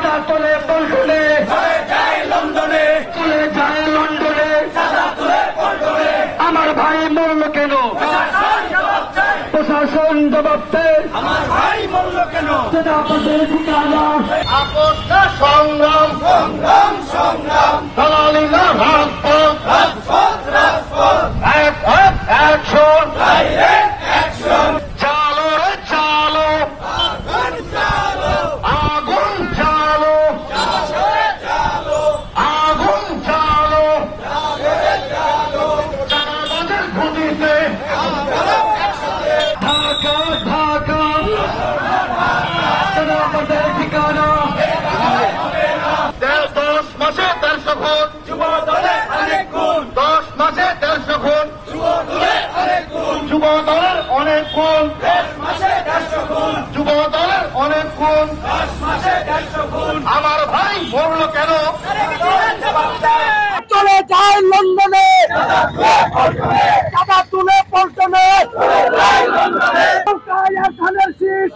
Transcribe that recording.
সাদা তোলে পল্টনে, চলে যায় লন্ডনে, চলে যায় লন্ডনে, সাদা তোলে পল্টনে। আমার ভাই মরল কেন? প্রশাসন জবাব দেয়। আমার ভাই মরল কেন? সেটা আপনাদের ঠিকানা। আপদটা সংগ্রাম, সংগ্রাম সংগ্রাম, দালালি না রাজপথ, রাজপথ রাজপথ, এক অ্যাকশন, ডাইরেক্ট অ্যাকশন। চালো রে চালো, আগুন চালো, আগুন চালো, চালো, আগুন চালো, চালো, চালাবাদের গতিতে ঢাকা ঢাকা, আমাদের ঠিকানা। 10 মাসে 150 খুন, যুব দলের অনেক গুণ, 10 মাসে 150 খুন, যুব দলের অনেক গুণ, যুব দলের অনেক গুণ, 10 মাসে 150 খুন, যুব দলের অনেক গুণ, 10 মাসে 150 খুন। আমার ভাই মরল কেন? চলে যায় লন্ডনে, চাঁদা তুলে পল্টনে, খানের শীষ।